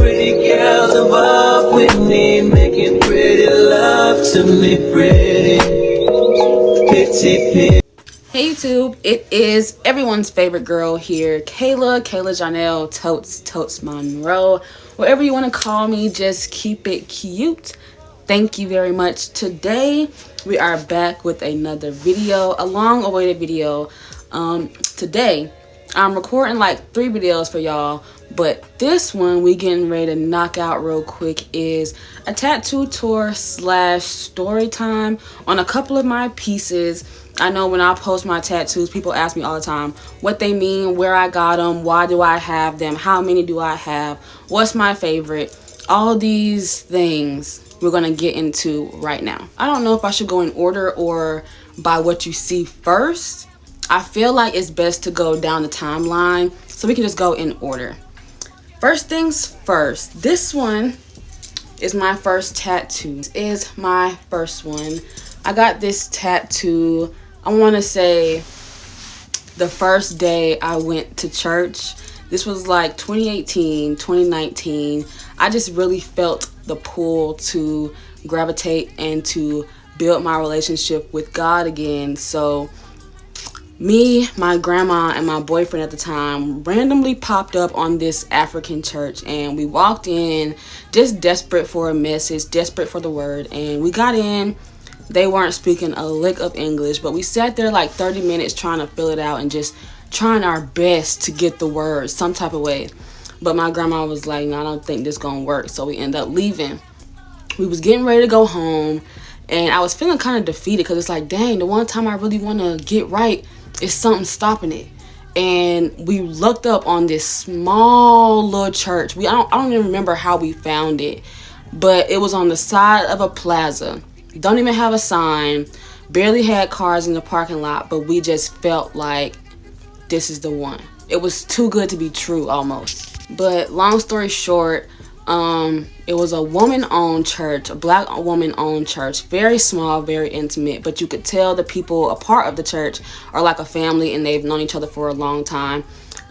pretty girls involved with me, making pretty love to me, pretty pity. Hey YouTube, it is everyone's favorite girl here, Kayla Janelle Totes Monroe. Whatever you want to call me, just keep it cute. Thank you very much. Today we are back with another video, a long awaited video. Today I'm recording like 3 videos for y'all, but this one we getting ready to knock out real quick is a tattoo tour slash story time on a couple of my pieces. I know when I post my tattoos, people ask me all the time what they mean, where I got them, why do I have them, how many do I have, what's my favorite. All these things we're gonna get into right now. I don't know if I should go in order or by what you see first. I feel like it's best to go down the timeline, so we can just go in order. First things first, this one is my first tattoo. This is my first one. I got this tattoo, I want to say the first day I went to church. This was like 2018, 2019. I just really felt the pull to gravitate and to build my relationship with God again. So me, my grandma, and my boyfriend at the time randomly popped up on this African church, and we walked in just desperate for a message, desperate for the word, and we got in. They weren't speaking a lick of English, but we sat there like 30 minutes trying to fill it out and just trying our best to get the word some type of way. But my grandma was like, no, I don't think this gonna work. So we ended up leaving. We was getting ready to go home, and I was feeling kind of defeated because it's like, dang, the one time I really want to get right is something stopping it. And we looked up on this small little church. I don't even remember how we found it, but it was on the side of a plaza. Don't even have a sign, barely had cars in the parking lot, but we just felt like this is the one. It was too good to be true almost. But long story short, it was a woman-owned church, a black woman-owned church, very small, very intimate, but you could tell the people a part of the church are like a family and they've known each other for a long time.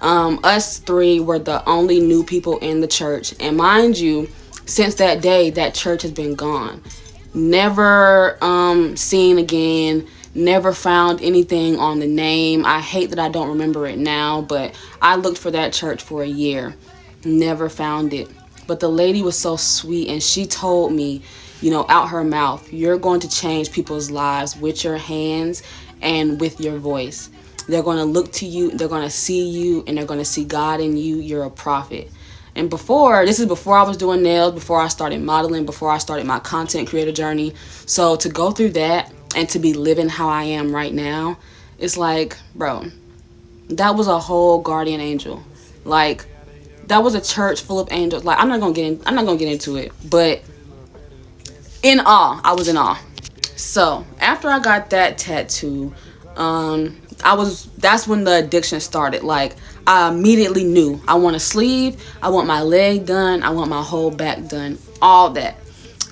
Us 3 were the only new people in the church, and mind you, since that day, that church has been gone. Never seen again, never found anything on the name. I hate that I don't remember it now, but I looked for that church for a year, never found it. But the lady was so sweet, and she told me, you know, out her mouth, you're going to change people's lives with your hands and with your voice. They're going to look to you, they're going to see you, and they're going to see God in you. You're a prophet. And this is before I was doing nails, before I started modeling, before I started my content creator journey. So to go through that and to be living how I am right now, it's like, bro, that was a whole guardian angel. Like, that was a church full of angels. Like, I'm not gonna get into it, but in awe, I was in awe. So after I got that tattoo, that's when the addiction started. Like, I immediately knew I want a sleeve, I want my leg done, I want my whole back done, all that.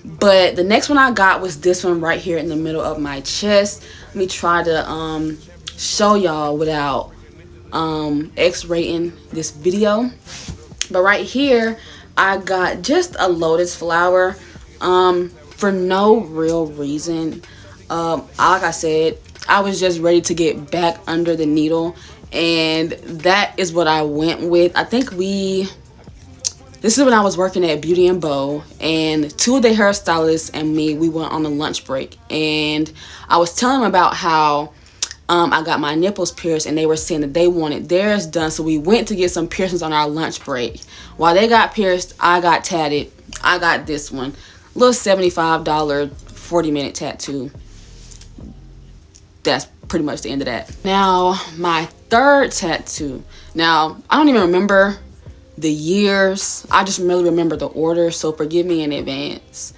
But the next one I got was this one right here in the middle of my chest. Let me try to show y'all without X-rating this video. But right here I got just a lotus flower for no real reason. Like I said, I was just ready to get back under the needle, and that is what I went with. I think this is when I was working at Beauty and Beau, and 2 of the hairstylists and me, we went on a lunch break, and I was telling them about how I got my nipples pierced, and they were saying that they wanted theirs done. So we went to get some piercings on our lunch break. While they got pierced, I got tatted. I got this one, little $75 40-minute tattoo. That's pretty much the end of that. Now, my third tattoo. Now, I don't even remember the years. I just really remember the order, so forgive me in advance.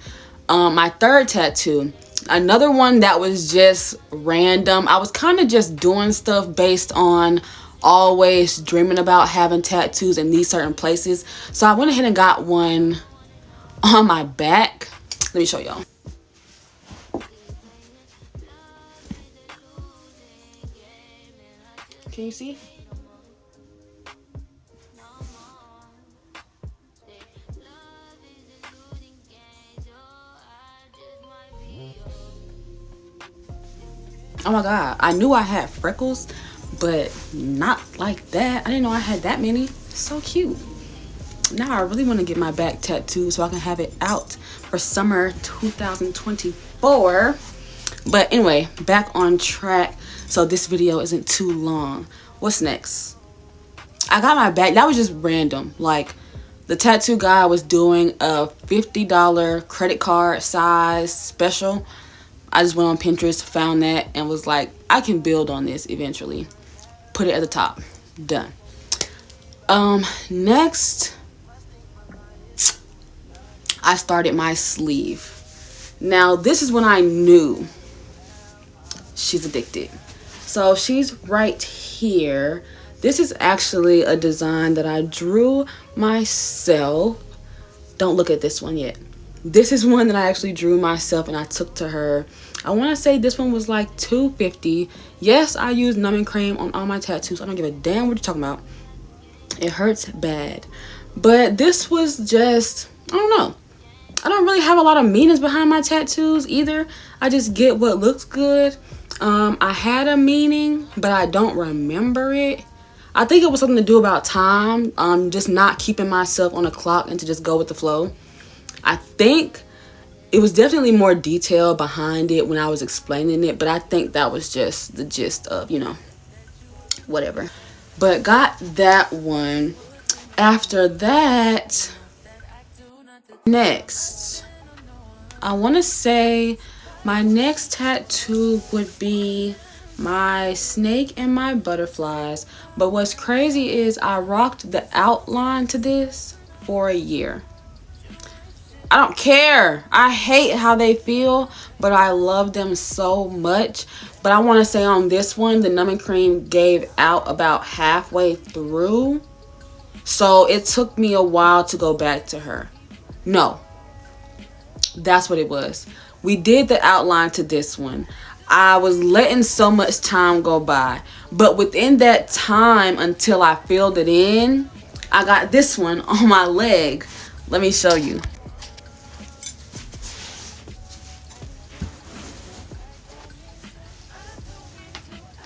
My third tattoo, another one that was just random. I was kind of just doing stuff based on always dreaming about having tattoos in these certain places. So I went ahead and got one on my back. Let me show y'all. Can you see? Oh my god, I knew I had freckles, but not like that. I didn't know I had that many. So cute. Now I really want to get my back tattooed so I can have it out for summer 2024. But anyway, back on track so this video isn't too long. What's next? I got my back. That was just random. Like, the tattoo guy was doing a $50 credit card size special. I just went on Pinterest, found that, and was like, I can build on this eventually. Put it at the top. Done. Next, I started my sleeve. Now, this is when I knew she's addicted. So she's right here. This is actually a design that I drew myself. Don't look at this one yet. This is one that I actually drew myself and I took to her. I want to say this one was like $2.50. Yes, I use numbing cream on all my tattoos. I don't give a damn what you're talking about. It hurts bad. But this was just, I don't know. I don't really have a lot of meanings behind my tattoos either. I just get what looks good. I had a meaning, but I don't remember it. I think it was something to do about time. Just not keeping myself on a clock and to just go with the flow. I think it was definitely more detail behind it when I was explaining it, but I think that was just the gist of, you know, whatever. But got that one. After that, next, I want to say my next tattoo would be my snake and my butterflies. But what's crazy is I rocked the outline to this for a year. I don't care. I hate how they feel, but I love them so much. But I want to say on this one, the numbing cream gave out about halfway through. So it took me a while to go back to her. No, that's what it was. We did the outline to this one. I was letting so much time go by. But within that time until I filled it in, I got this one on my leg. Let me show you.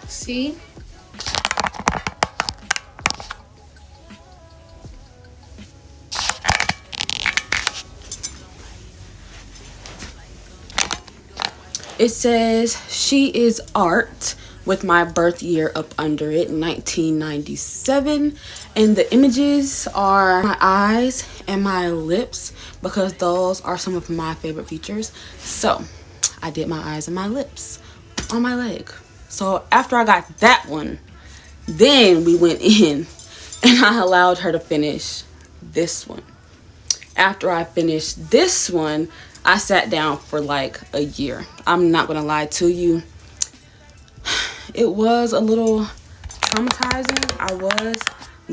See? It says, she is art, with my birth year up under it, 1997. And the images are my eyes and my lips, because those are some of my favorite features. So I did my eyes and my lips on my leg. So after I got that one, then we went in and I allowed her to finish this one. After I finished this one, I sat down for like a year. I'm not gonna lie to you. It was a little traumatizing. I was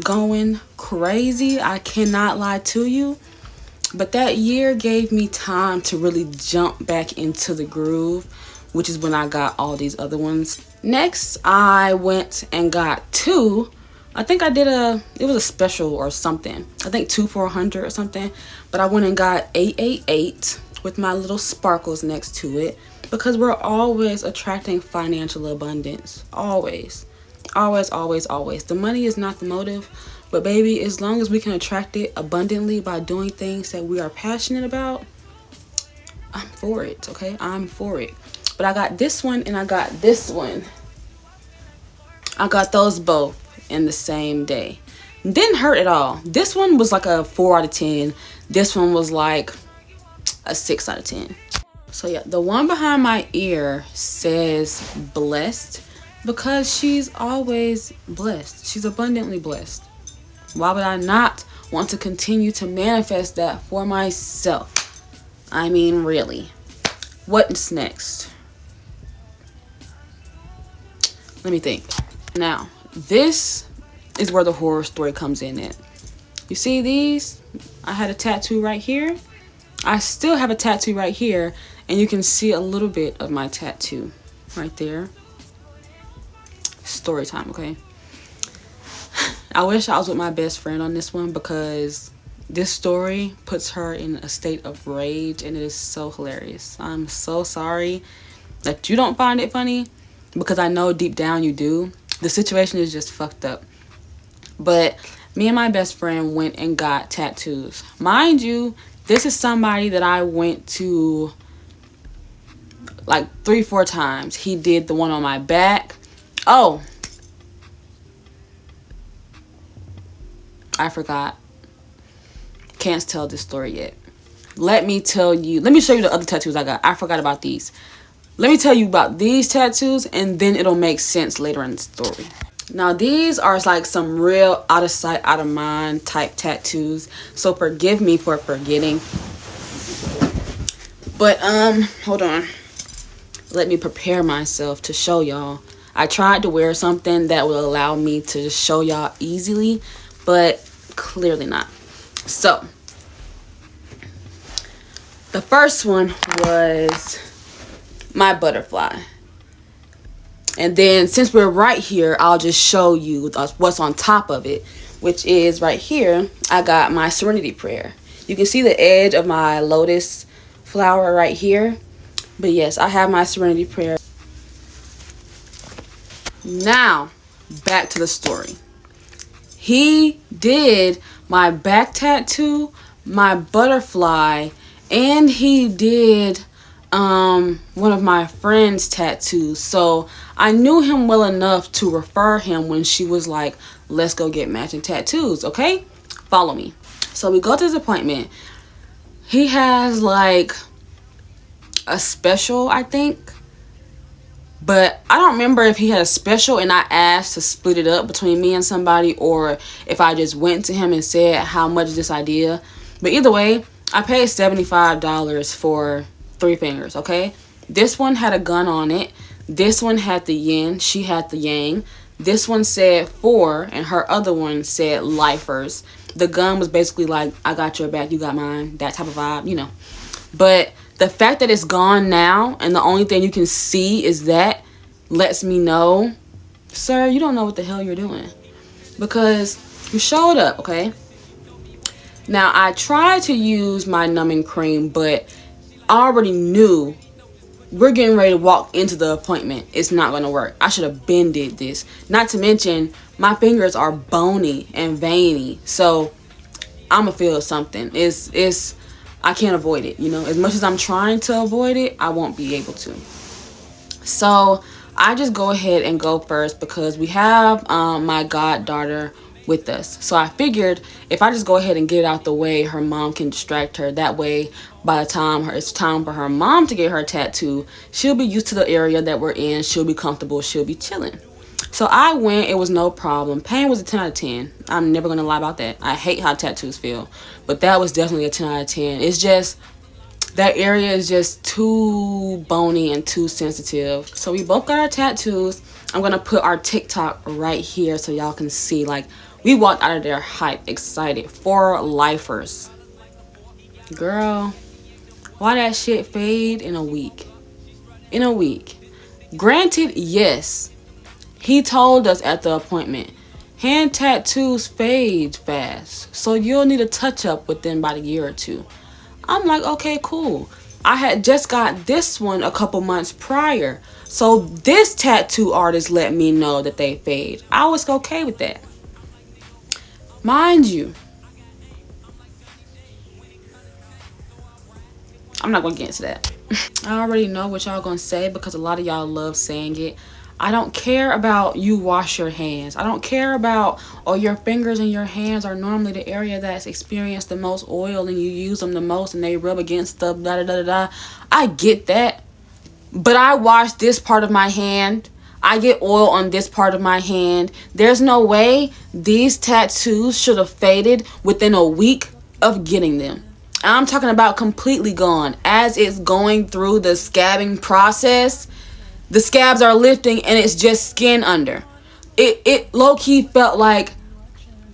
going crazy. I cannot lie to you. But that year gave me time to really jump back into the groove, which is when I got all these other ones. Next, I went and got two. I think I did it was a special or something. I think 2 for $100 or something. But I went and got 888 with my little sparkles next to it, because we're always attracting financial abundance. Always. Always, always, always. The money is not the motive, but baby, as long as we can attract it abundantly by doing things that we are passionate about, I'm for it, okay? I'm for it. But I got this one and I got this one. I got those both in the same day. Didn't hurt at all. This one was like a 4 out of 10. This one was like a 6 out of 10. So yeah, the one behind my ear says blessed, because she's always blessed. She's abundantly blessed. Why would I not want to continue to manifest that for myself? I mean, really. What's next? Let me think. Now, this is where the horror story comes in at. You see these? I had a tattoo right here. I still have a tattoo right here, and you can see a little bit of my tattoo right there. Story time, okay? I wish I was with my best friend on this one, because this story puts her in a state of rage, and it is so hilarious. I'm so sorry that you don't find it funny, because I know deep down you do. The situation is just fucked up. But me and my best friend went and got tattoos. Mind you, this is somebody that I went to like 3-4 times. He did the one on my back. Oh, I forgot. Can't tell this story yet. Let me show you the other tattoos I got. I forgot about these. Let me tell you about these tattoos, and then it'll make sense later in the story. Now, these are like some real out of sight, out of mind type tattoos. So forgive me for forgetting. But, hold on. Let me prepare myself to show y'all. I tried to wear something that would allow me to show y'all easily, but clearly not. So, the first one was my butterfly. And then since we're right here, I'll just show you what's on top of it, which is right here. I got my serenity prayer. You can see the edge of my lotus flower right here. But yes, I have my serenity prayer. Now, back to the story. He did my back tattoo, my butterfly, and he did one of my friend's tattoos. So I knew him well enough to refer him when she was like, let's go get matching tattoos, okay? Follow me. So we go to his appointment. He has like a special, I think. But I don't remember if he had a special and I asked to split it up between me and somebody, or if I just went to him and said how much this idea. But either way, I paid $75 for 3 fingers, okay? This one had a gun on it. This one had the yin. She had the yang. This one said 4, and her other one said lifers. The gun was basically like, I got your back, you got mine. That type of vibe, you know. But the fact that it's gone now, and the only thing you can see is that, lets me know, sir, you don't know what the hell you're doing. Because you showed up, okay? Now, I tried to use my numbing cream, but I already knew we're getting ready to walk into the appointment. It's not going to work. I should have been did this. Not to mention, my fingers are bony and veiny. So, I'm going to feel something. I can't avoid it, you know. As much as I'm trying to avoid it, I won't be able to. So, I just go ahead and go first because we have my goddaughter with us. So I figured if I just go ahead and get it out the way, her mom can distract her. That way, by the time it's time for her mom to get her tattoo, she'll be used to the area that we're in. She'll be comfortable. She'll be chilling. So I went. It was no problem. Pain was a 10 out of 10. I'm never going to lie about that. I hate how tattoos feel. But that was definitely a 10 out of 10. It's just, that area is just too bony and too sensitive. So we both got our tattoos. I'm going to put our TikTok right here so y'all can see. Like, we walked out of there hyped, excited. 4 lifers. Girl, why that shit fade in a week? In a week. Granted, yes. He told us at the appointment, hand tattoos fade fast. So you'll need a touch-up within about a year or 2. I'm like, okay, cool. I had just got this one a couple months prior. So this tattoo artist let me know that they fade. I was okay with that. Mind you, I'm not going to get into that. I already know what y'all going to say because a lot of y'all love saying it. I don't care about you wash your hands. I don't care about, oh, your fingers and your hands are normally the area that's experienced the most oil and you use them the most and they rub against stuff, da da da da da. I get that. But I wash this part of my hand. I get oil on this part of my hand. There's no way these tattoos should have faded within a week of getting them. I'm talking about completely gone. As it's going through the scabbing process, the scabs are lifting and it's just skin under. It low-key felt like,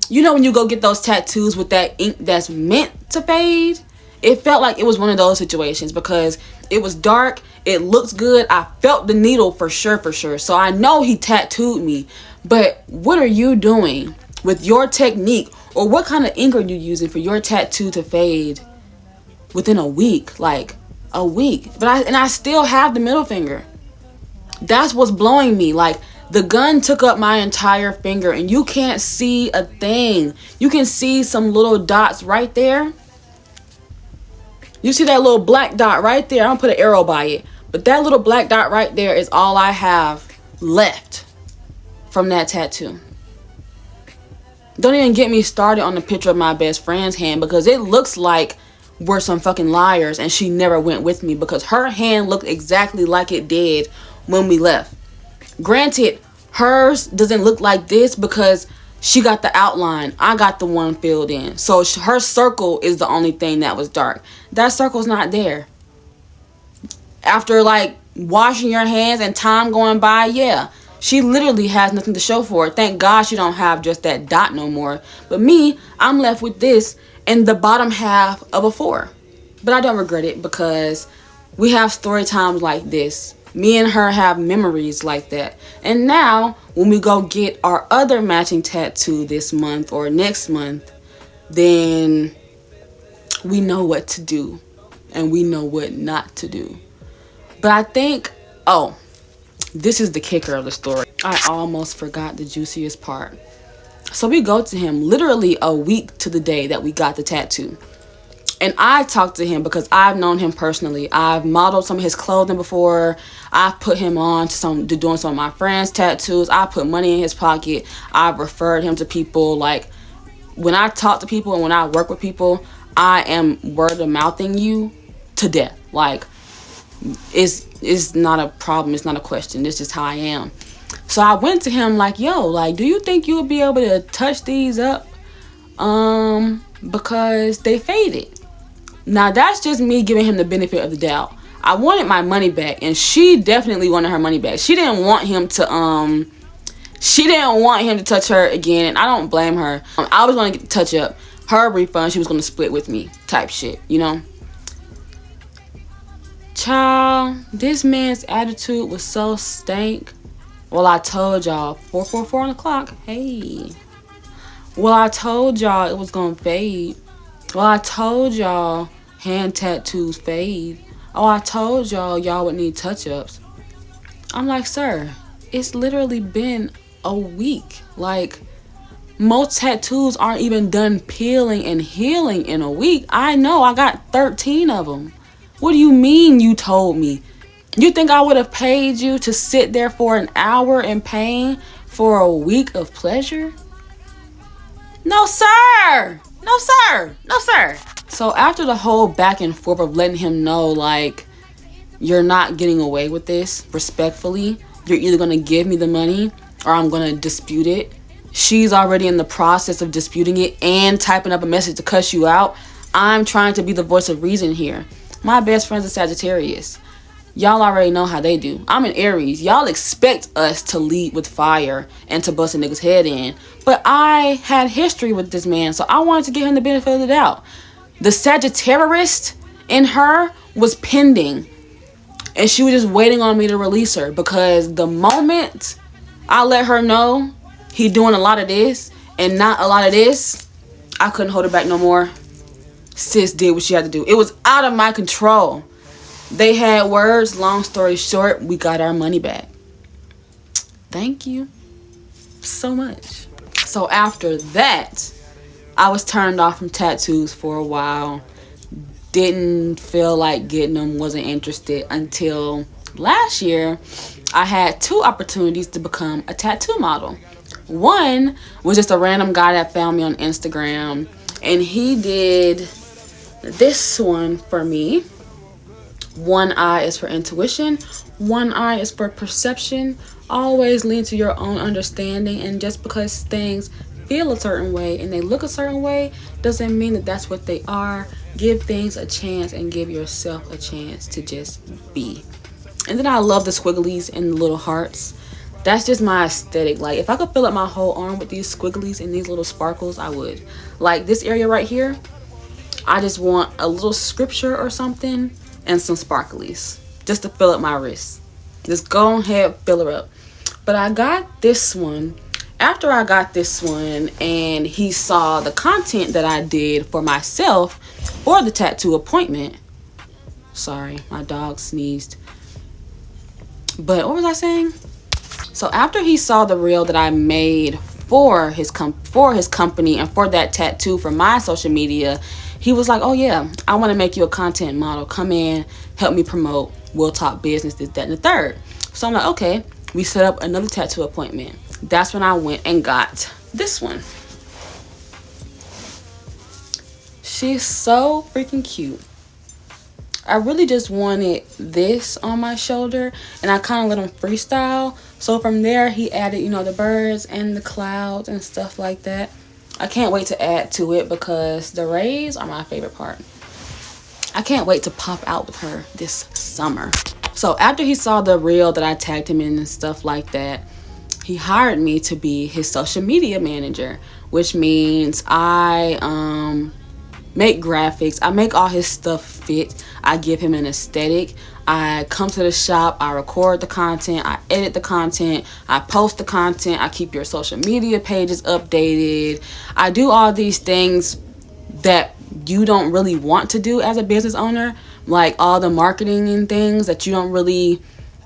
you know when you go get those tattoos with that ink that's meant to fade? It felt like it was one of those situations because it was dark. It looks good. I felt the needle for sure. So I know he tattooed me. But what are you doing with your technique? Or what kind of ink are you using for your tattoo to fade within a week? Like a week. But I still have the middle finger. That's what's blowing me. Like, the gun took up my entire finger and you can't see a thing. You can see some little dots right there. You see that little black dot right there? I'm gonna put an arrow by it. But that little black dot right there is all I have left from that tattoo. Don't even get me started on the picture of my best friend's hand, because it looks like we're some fucking liars and she never went with me, because her hand looked exactly like it did when we left. Granted, hers doesn't look like this because she got the outline. I got the one filled in. So her circle is the only thing that was dark. That circle's not there. After like washing your hands and time going by, yeah, she literally has nothing to show for it. Thank God she don't have just that dot no more. But me, I'm left with this and the bottom half of a 4. But I don't regret it, because we have story times like this. Me and her have memories like that. And now, when we go get our other matching tattoo this month or next month, then we know what to do and we know what not to do. But I think, oh, this is the kicker of the story. I almost forgot the juiciest part. So we go to him literally a week to the day that we got the tattoo. And I talked to him because I've known him personally. I've modeled some of his clothing before. I've put him on to doing some of my friends' tattoos. I put money in his pocket. I've referred him to people. Like, when I talk to people and when I work with people, I am word of mouthing you to death. Like, it's not a problem. It's not a question. It's just how I am. So I went to him like, yo, like, do you think you would be able to touch these up? Because they faded. Now, that's just me giving him the benefit of the doubt. I wanted my money back, and she definitely wanted her money back. She didn't want him to touch her again, and I don't blame her. I was going to get the touch up. Her refund, she was going to split with me type shit, you know? Child, this man's attitude was so stank. Well, I told y'all, 444 on the clock. Hey. Well, I told y'all it was going to fade. Well, I told y'all hand tattoos fade. Oh, I told y'all would need touch-ups. I'm like, sir, it's literally been a week. Like, most tattoos aren't even done peeling and healing in a week. I know, I got 13 of them. What do you mean you told me? You think I would have paid you to sit there for an hour in pain for a week of pleasure? No, sir. No, sir. No, sir. So after the whole back and forth of letting him know, like, you're not getting away with this, respectfully, you're either going to give me the money or I'm going to dispute it. She's already in the process of disputing it and typing up a message to cuss you out. I'm trying to be the voice of reason here. My best friend's a Sagittarius. Y'all already know how they do. I'm an Aries. Y'all expect us to lead with fire and to bust a nigga's head in. But I had history with this man, so I wanted to give him the benefit of the doubt. The Sagittarius in her was pending. And she was just waiting on me to release her. Because the moment I let her know he doing a lot of this and not a lot of this, I couldn't hold it back no more. Sis did what she had to do. It was out of my control. They had words. Long story short, we got our money back. Thank you so much. So after that, I was turned off from tattoos for a while. Didn't feel like getting them. Wasn't interested until last year. I had 2 opportunities to become a tattoo model. One was just a random guy that found me on Instagram. And he did this one for me. One eye is for intuition. One eye is for perception. Always lean to your own understanding. And just because things feel a certain way and they look a certain way doesn't mean that that's what they are. Give things a chance and give yourself a chance to just be. And then I love the squigglies and the little hearts. That's just my aesthetic. Like, if I could fill up my whole arm with these squigglies and these little sparkles, I would. Like this area right here, I just want a little scripture or something and some sparklies just to fill up my wrist. Just go ahead, fill her up. But I got this one. After I got this one and he saw the content that I did for myself for the tattoo appointment. Sorry, my dog sneezed. But what was I saying? So after he saw the reel that I made for his company and for that tattoo for my social media, he was like, oh yeah, I want to make you a content model. Come in, help me promote. We'll talk business, this, that, and the third. So I'm like, okay. We set up another tattoo appointment. That's when I went and got this one. She's so freaking cute. I really just wanted this on my shoulder, and I kind of let him freestyle. So from there, he added, you know, the birds and the clouds and stuff like that. I can't wait to add to it because the rays are my favorite part. I can't wait to pop out with her this summer. So after he saw the reel that I tagged him in and stuff like that, he hired me to be his social media manager, which means I make graphics. I make all his stuff fit. I give him an aesthetic. I come to the shop. I record the content. I edit the content. I post the content. I keep your social media pages updated. I do all these things that you don't really want to do as a business owner, like all the marketing and things that you don't really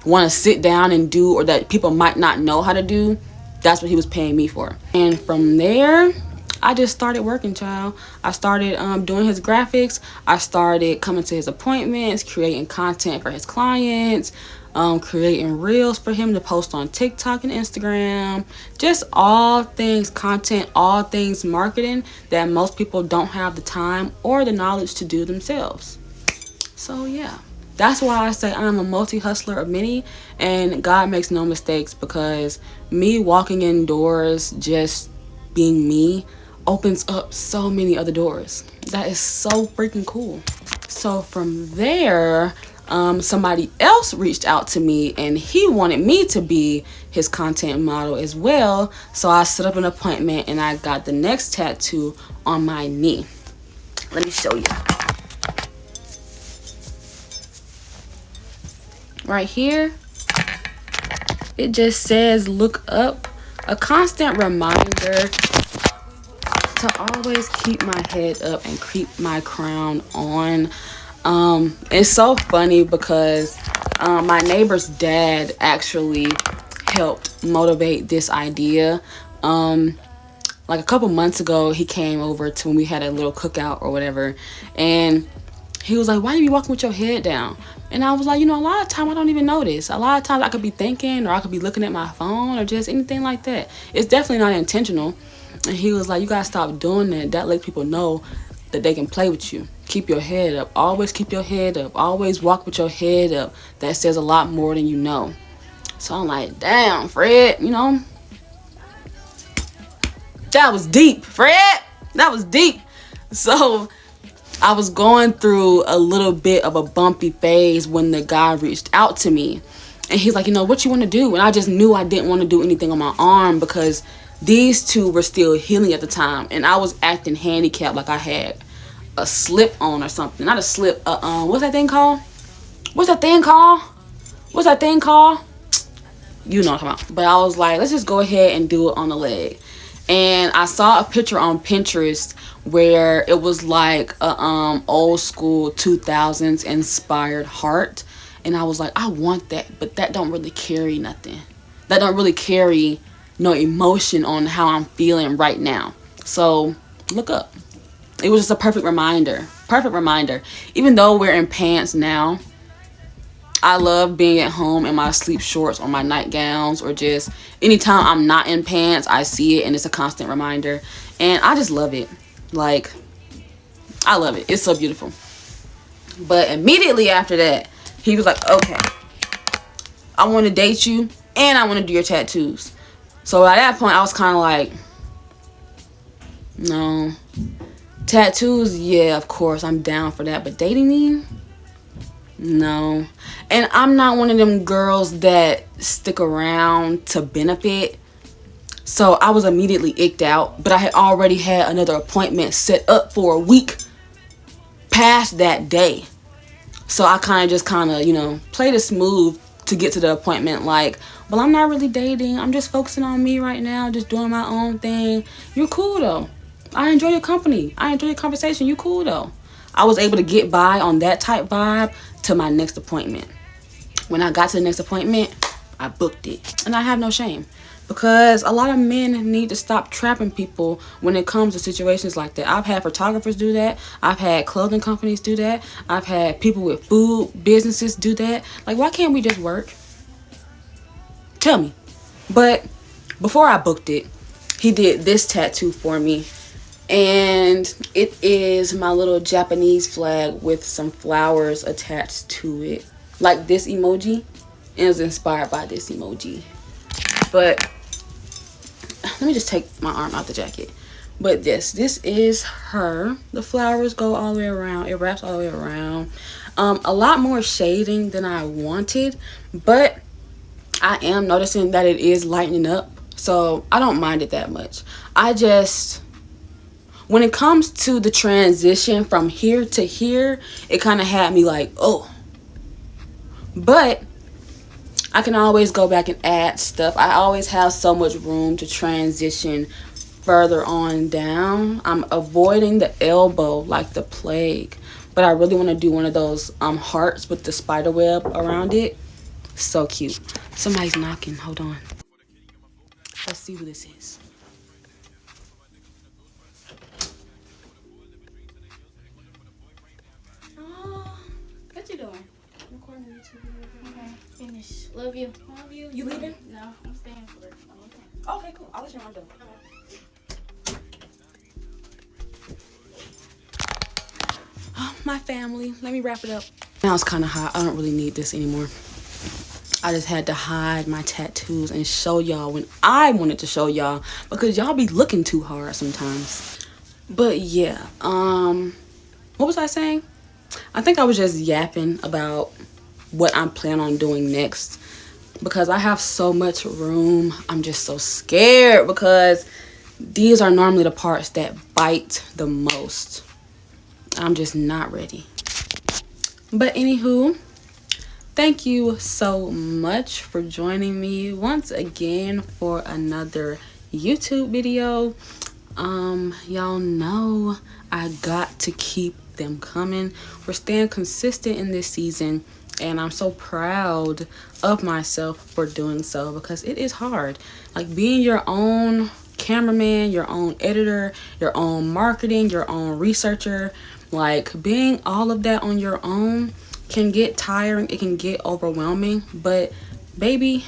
want to sit down and do, or that people might not know how to do. That's what he was paying me for. And from there, I just started working, child. I started doing his graphics. I started coming to his appointments, creating content for his clients, creating reels for him to post on TikTok and Instagram. Just all things content, all things marketing that most people don't have the time or the knowledge to do themselves. So yeah, that's why I say I'm a multi-hustler of many, and God makes no mistakes, because me walking indoors, just being me, opens up so many other doors. That is so freaking cool. So from there, somebody else reached out to me and he wanted me to be his content model as well. So I set up an appointment and I got the next tattoo on my knee. Let me show you. Right here, it just says look up, a constant reminder to always keep my head up and keep my crown on. It's so funny because my neighbor's dad actually helped motivate this idea. Like a couple months ago, he came over to when we had a little cookout or whatever, and he was like, why you be walking with your head down? And I was like, you know, a lot of times I don't even notice. A lot of times I could be thinking, or I could be looking at my phone, or just anything like that. It's definitely not intentional. And he was like, you gotta stop doing that. That lets people know that they can play with you. Keep your head up. Always keep your head up. Always walk with your head up. That says a lot more than you know. So I'm like, damn, Fred, you know, that was deep, Fred. That was deep. So I was going through a little bit of a bumpy phase when the guy reached out to me. And he's like, you know, what you want to do? And I just knew I didn't want to do anything on my arm because these two were still healing at the time. And I was acting handicapped, like I had a slip on or something. Not a slip, what's that thing called? What's that thing called? What's that thing called? You know what I'm talking about. But I was like, let's just go ahead and do it on the leg. And I saw a picture on Pinterest where it was like a old school 2000s inspired heart, and I was like, I want that, but that don't really carry nothing. That don't really carry no emotion on how I'm feeling right now. So look up. It was just a perfect reminder. Perfect reminder. Even though we're in pants now, I love being at home in my sleep shorts or my nightgowns, or just anytime I'm not in pants, I see it and it's a constant reminder. And I just love it. Like, I love it. It's so beautiful. But immediately after that, he was like, okay, I want to date you and I want to do your tattoos. So at that point, I was kind of like, no. Tattoos, yeah, of course, I'm down for that. But dating me? No. And I'm not one of them girls that stick around to benefit. So I was immediately icked out, but I had already had another appointment set up for a week past that day. So I kind of, you know, played it smooth to get to the appointment. Like, well, I'm not really dating. I'm just focusing on me right now, just doing my own thing. You're cool though. I enjoy your company. I enjoy your conversation. You cool though. I was able to get by on that type vibe to my next appointment. When I got to the next appointment, I booked it. And I have no shame. Because a lot of men need to stop trapping people when it comes to situations like that. I've had photographers do that. I've had clothing companies do that. I've had people with food businesses do that. Like, why can't we just work? Tell me. But before I booked it, he did this tattoo for me. And it is my little Japanese flag with some flowers attached to it. Like this emoji. It was inspired by this emoji. But let me just take my arm out the jacket. But this is her. The flowers go all the way around. It wraps all the way around. A lot more shading than I wanted, but I am noticing that it is lightening up, so I don't mind it that much. I just, when it comes to the transition from here to here, it kind of had me like, oh. But I can always go back and add stuff. I always have so much room to transition further on down. I'm avoiding the elbow like the plague. But I really want to do one of those hearts with the spider web around it. So cute. Somebody's knocking. Hold on. Let's see who this is. Oh, what you doing? Recording YouTube video. Okay, finish. Love you. Love you. You leaving? No, I'm staying for it. Okay, cool. I'll let you know I'm done. Oh, my family. Let me wrap it up. Now it's kind of hot. I don't really need this anymore. I just had to hide my tattoos and show y'all when I wanted to show y'all, because y'all be looking too hard sometimes. But yeah, what was I saying? I think I was just yapping about what I'm planning on doing next, because I have so much room. I'm just so scared, because these are normally the parts that bite the most. I'm just not ready. But anywho, thank you so much for joining me once again for another YouTube video. Y'all know I got to keep them coming. We're staying consistent in this season, and I'm so proud of myself for doing so, because it is hard. Like, being your own cameraman, your own editor, your own marketing, your own researcher, like being all of that on your own can get tiring. It can get overwhelming. But baby,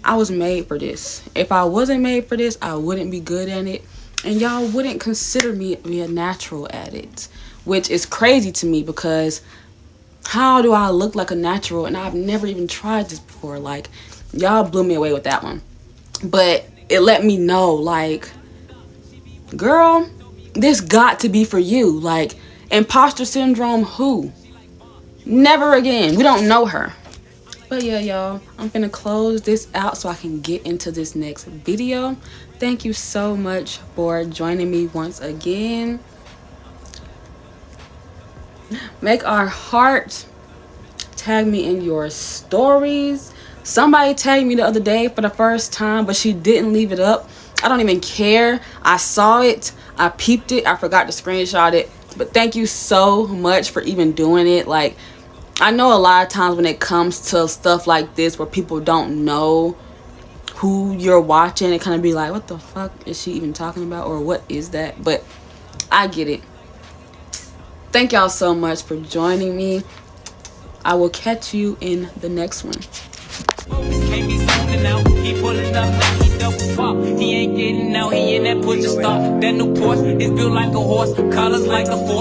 I was made for this. If I wasn't made for this, I wouldn't be good at it, and y'all wouldn't consider me to be a natural at it, which is crazy to me, because how do I look like a natural and I've never even tried this before? Like, y'all blew me away with that one. But it let me know, like, girl, this got to be for you. Like, imposter syndrome, who? Never again. We don't know her. But yeah, y'all, I'm gonna close this out so I can get into this next video. Thank you so much for joining me once again. Make our heart. Tag me in your stories. Somebody tagged me the other day for the first time, but she didn't leave it up. I don't even care. I saw it. I peeped it. I forgot to screenshot it. But thank you so much for even doing it. Like, I know a lot of times when it comes to stuff like this where people don't know who you're watching, it kind of be like, what the fuck is she even talking about, or what is that? But I get it. Thank y'all so much for joining me. I will catch you in the next one. He ain't getting out, he in that push to start. That new Porsche is built like a horse, colors like a force.